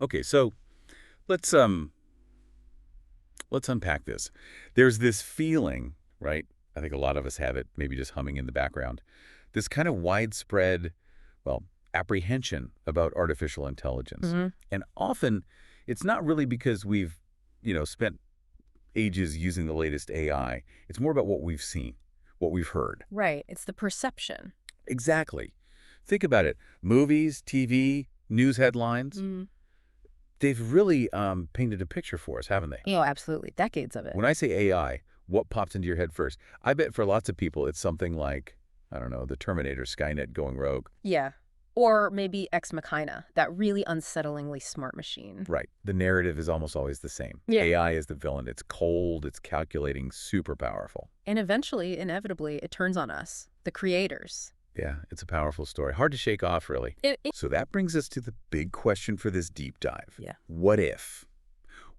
Okay, so let's let's unpack this. There's this feeling, right? I think a lot of us have it, maybe just humming in the background. This kind of widespread, well, apprehension about artificial intelligence. Hmm. And often it's not really because we've, spent ages using the latest AI. It's more about what we've seen, what we've heard. Right. It's the perception. Exactly. Think about it. Movies, TV, news headlines, Mm. they've really painted a picture for us, haven't they? Oh, absolutely. Decades of it. When I say AI, what pops into your head first? I bet for lots of people it's something like, I don't know, the Terminator, Skynet going rogue. Yeah. Or maybe Ex Machina, that really unsettlingly smart machine. Right. The narrative is almost always the same. Yeah. AI is the villain. It's cold, it's calculating, super powerful. And eventually, inevitably, it turns on us, the creators. Yeah, it's a powerful story. Hard to shake off, really. So that brings us to the big question for this deep dive. Yeah. What if?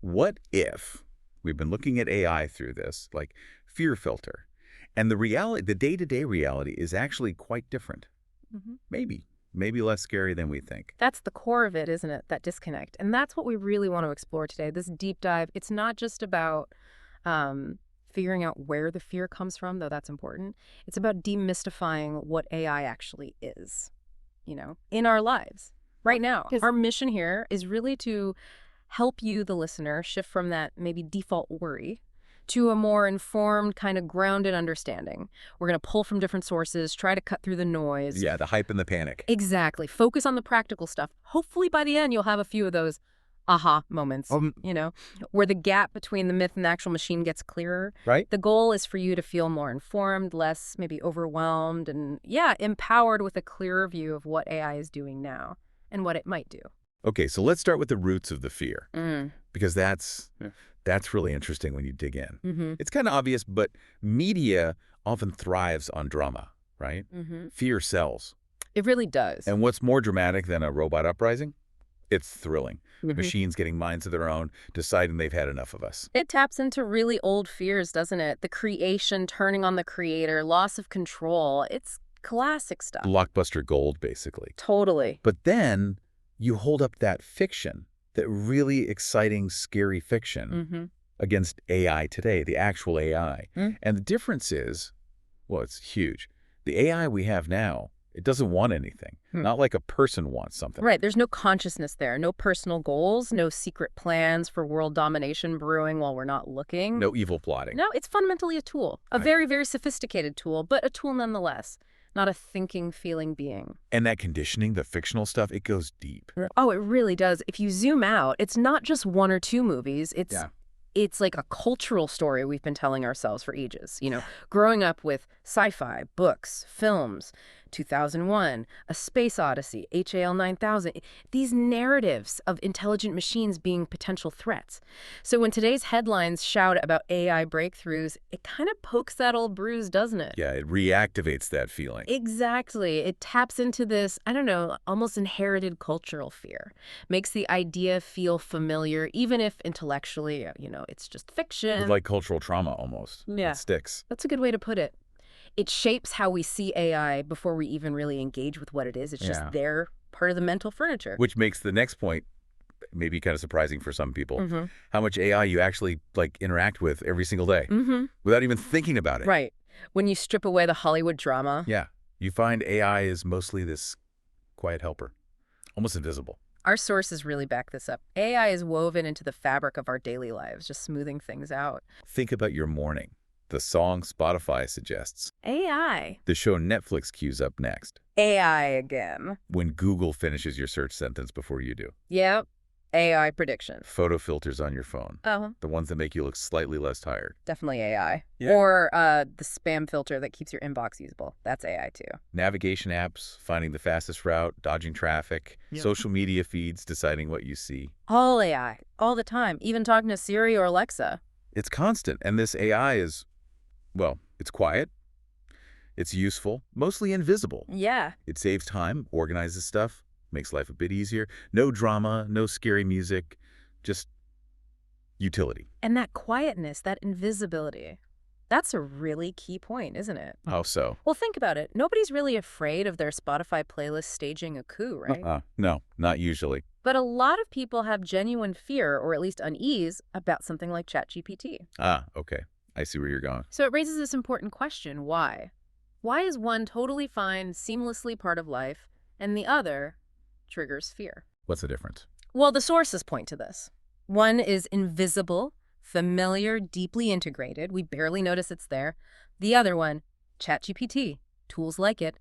What if we've been looking at AI through this, like fear filter, and the reality, the day-to-day reality is actually quite different? Hmm. Maybe less scary than we think. That's the core of it, isn't it? That disconnect. And that's what we really want to explore today. This deep dive, it's not just about figuring out where the fear comes from, though that's important. It's about demystifying what AI actually is, in our lives right now. Our mission here is really to help you, the listener, shift from that maybe default worry to a more informed, kind of grounded understanding. We're going to pull from different sources, try to cut through the noise. Yeah, the hype and the panic. Exactly. Focus on the practical stuff. Hopefully by the end, you'll have a few of those aha moments, where the gap between the myth and the actual machine gets clearer. Right. The goal is for you to feel more informed, less maybe overwhelmed, and empowered with a clearer view of what AI is doing now and what it might do. Okay, so let's start with the roots of the fear, Mm. because that's really interesting when you dig in. Mm-hmm. It's kind of obvious, but media often thrives on drama, right? Mm-hmm. Fear sells. It really does. And what's more dramatic than a robot uprising? It's thrilling. Mhm. Machines getting minds of their own, deciding they've had enough of us. It taps into really old fears, doesn't it? The creation, turning on the creator, loss of control. It's classic stuff. Blockbuster gold, basically. Totally. But then you hold up that fiction, that really exciting, scary fiction, Mm-hmm. against AI today, the actual AI. Mm. And the difference is, well, it's huge. The AI we have now, it doesn't want anything. Not like a person wants something. Right. There's no consciousness there, no personal goals, no secret plans for world domination brewing while we're not looking. No evil plotting. No, it's fundamentally a tool, a Right. very, very sophisticated tool, but a tool nonetheless, not a thinking, feeling being. And that conditioning, the fictional stuff, it goes deep. Oh, it really does. If you zoom out, it's not just one or two movies. Yeah. It's like a cultural story we've been telling ourselves for ages. Growing up with sci-fi, books, films, 2001, A Space Odyssey, HAL 9000, these narratives of intelligent machines being potential threats. So when today's headlines shout about AI breakthroughs, it kind of pokes that old bruise, doesn't it? Yeah, it reactivates that feeling. Exactly. It taps into this, I don't know, almost inherited cultural fear. Makes the idea feel familiar, even if intellectually, it's just fiction. Like cultural trauma, almost. Yeah. It sticks. That's a good way to put it. It shapes how we see AI before we even really engage with what it is. It's just there, part of the mental furniture. Which makes the next point maybe kind of surprising for some people. Mm-hmm. How much AI you actually interact with every single day Mm-hmm. without even thinking about it. Right. When you strip away the Hollywood drama. Yeah. You find AI is mostly this quiet helper, almost invisible. Our sources really back this up. AI is woven into the fabric of our daily lives, just smoothing things out. Think about your morning. The song Spotify suggests. AI. The show Netflix queues up next. AI again. When Google finishes your search sentence before you do. Yep. AI prediction. Photo filters on your phone. Oh, The ones that make you look slightly less tired. definitely AI. Yeah. Or the spam filter that keeps your inbox usable. That's AI too. Navigation apps, finding the fastest route, dodging traffic, social media feeds, deciding what you see. All AI. All the time. Even talking to Siri or Alexa. It's constant, and this AI is, well, it's quiet, it's useful, mostly invisible. Yeah. It saves time, organizes stuff, makes life a bit easier. No drama, no scary music, just utility. And that quietness, that invisibility, That's a really key point, isn't it? How so? Well, think about it. Nobody's really afraid of their Spotify playlist staging a coup, right? No, not usually. But a lot of people have genuine fear or at least unease about something like ChatGPT. Okay. I see where you're going. So it raises this important question, why? Why is one totally fine, seamlessly part of life, and the other triggers fear? What's the difference? Well, the sources point to this. One is invisible, familiar, deeply integrated. We barely notice it's there. The other one, ChatGPT, tools like it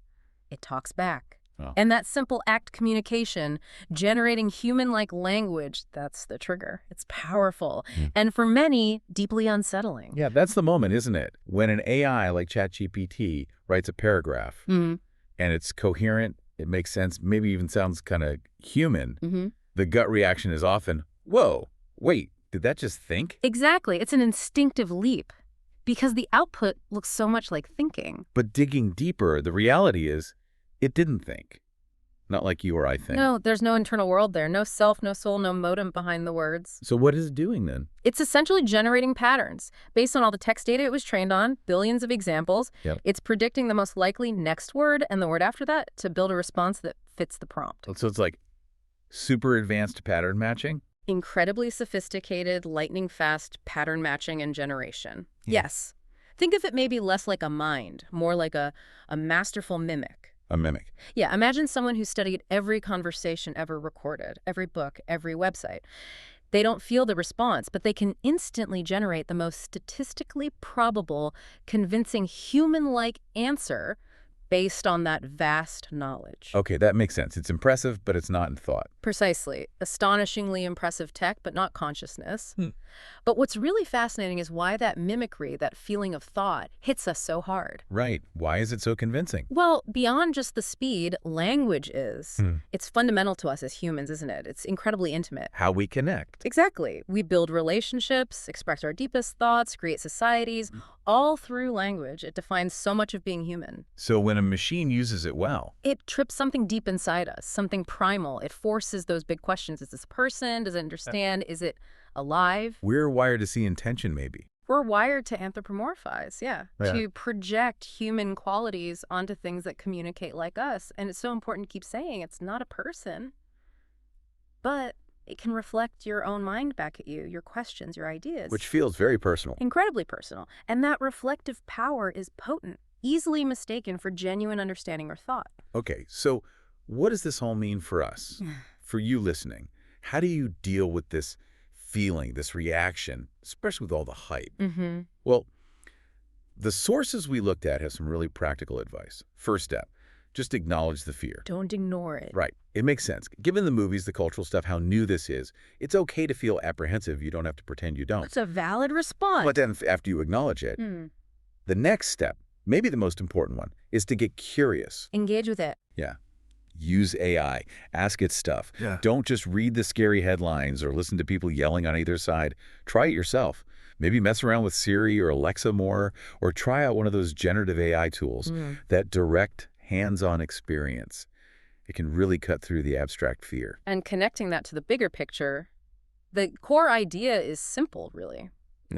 talks back. Oh. And that simple act communication, generating human-like language, that's the trigger. It's powerful. And for many, deeply unsettling. Yeah, that's the moment, isn't it? When an AI like ChatGPT writes a paragraph and it's coherent, it makes sense, maybe even sounds kind of human, the gut reaction is often, whoa, wait, did that just think? Exactly. It's an instinctive leap because the output looks so much like thinking. But digging deeper, the reality is it didn't think. Not like you or I think. No, there's no internal world there. No self, no soul, no modem behind the words. So what is it doing then? It's essentially generating patterns. Based on all the text data it was trained on, billions of examples, it's predicting the most likely next word and the word after that to build a response that fits the prompt. So it's like super advanced pattern matching? Incredibly sophisticated, lightning-fast pattern matching and generation. Yes. Think of it maybe less like a mind, more like a masterful mimic. A mimic. Yeah, imagine someone who studied every conversation ever recorded, every book, every website. They don't feel the response, but they can instantly generate the most statistically probable, convincing human-like answer based on that vast knowledge. Okay, that makes sense. It's impressive, but it's not in thought. Precisely. Astonishingly impressive tech, but not consciousness. But what's really fascinating is why that mimicry, that feeling of thought, hits us so hard. Right. Why is it so convincing? Well, beyond just the speed, language is. It's fundamental to us as humans, isn't it? It's incredibly intimate. How we connect. Exactly. We build relationships, express our deepest thoughts, create societies, all through language. It defines so much of being human. So when a machine uses it well, it trips something deep inside us, something primal. It forces those big questions. Is this a person? Does it understand? Is it alive? We're wired to see intention, maybe. We're wired to anthropomorphize, to project human qualities onto things that communicate like us. And it's so important to keep saying it's not a person, but it can reflect your own mind back at you, your questions, your ideas. Which feels very personal. Incredibly personal. And that reflective power is potent, easily mistaken for genuine understanding or thought. Okay, so what does this all mean for us? For you listening, how do you deal with this feeling, this reaction, especially with all the hype? Well, the sources we looked at have some really practical advice. First step, just acknowledge the fear. Don't ignore it. Right. It makes sense. Given the movies, the cultural stuff, how new this is, it's okay to feel apprehensive. You don't have to pretend you don't. It's a valid response. But then after you acknowledge it, the next step, maybe the most important one, is to get curious. Engage with it. Yeah. Use AI. Ask it stuff. Don't just read the scary headlines or listen to people yelling on either side. Try it yourself. Maybe mess around with Siri or Alexa more, or try out one of those generative AI tools, that direct hands-on experience. It can really cut through the abstract fear. And connecting that to the bigger picture, the core idea is simple, really.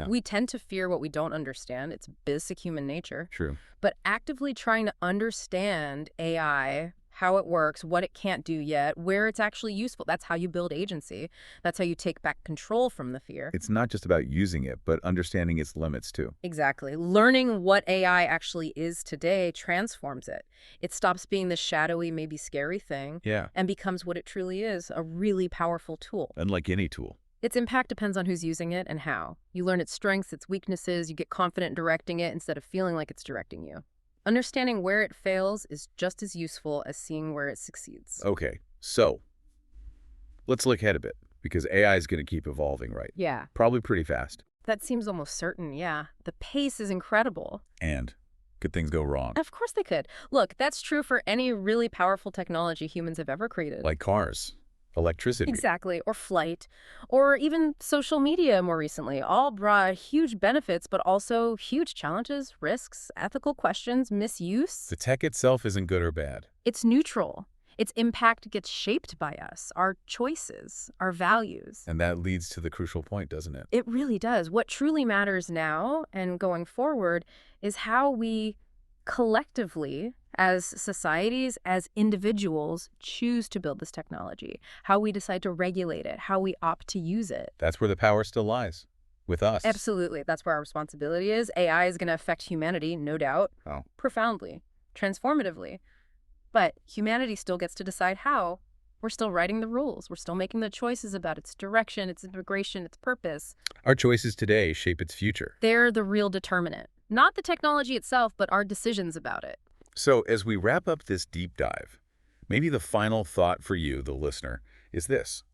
We tend to fear what we don't understand. It's basic human nature. True. But actively trying to understand AI, how it works, what it can't do yet, where it's actually useful. That's how you build agency. That's how you take back control from the fear. It's not just about using it, but understanding its limits too. Exactly. Learning what AI actually is today transforms it. It stops being the shadowy, maybe scary thing, and becomes what it truly is, a really powerful tool. Unlike any tool. Its impact depends on who's using it and how. You learn its strengths, its weaknesses, you get confident directing it instead of feeling like it's directing you. Understanding where it fails is just as useful as seeing where it succeeds. Okay, so let's look ahead a bit, because AI is going to keep evolving, right? Yeah. Probably pretty fast. That seems almost certain, yeah. The pace is incredible. And could things go wrong? Of course they could. Look, that's true for any really powerful technology humans have ever created. Like cars, electricity. Exactly, or flight, or even social media more recently. All brought huge benefits, but also huge challenges, risks, ethical questions, misuse. The tech itself isn't good or bad. It's neutral. Its impact gets shaped by us, our choices, our values. And that leads to the crucial point, doesn't it? It really does. What truly matters now and going forward is how we collectively, as societies, as individuals, choose to build this technology, how we decide to regulate it, how we opt to use it. That's where the power still lies, with us. Absolutely. That's where our responsibility is. AI is going to affect humanity, no doubt, profoundly, transformatively. But humanity still gets to decide how. We're still writing the rules. We're still making the choices about its direction, its integration, its purpose. Our choices today shape its future. They're the real determinant. Not the technology itself, but our decisions about it. So as we wrap up this deep dive, maybe the final thought for you, the listener, is this.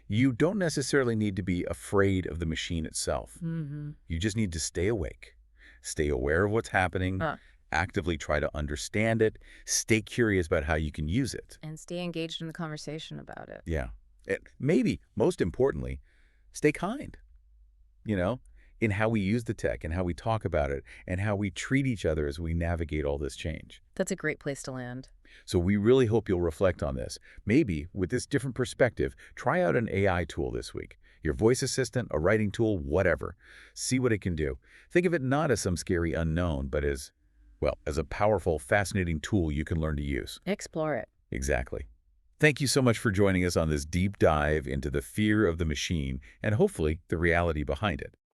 You don't necessarily need to be afraid of the machine itself. You just need to stay awake, stay aware of what's happening, actively try to understand it, stay curious about how you can use it. And stay engaged in the conversation about it. Yeah. And maybe, most importantly, stay kind, in how we use the tech and how we talk about it and how we treat each other as we navigate all this change. That's a great place to land. So we really hope you'll reflect on this. Maybe, with this different perspective, try out an AI tool this week. Your voice assistant, a writing tool, whatever. See what it can do. Think of it not as some scary unknown, but as a powerful, fascinating tool you can learn to use. Explore it. Exactly. Thank you so much for joining us on this deep dive into the fear of the machine and hopefully the reality behind it.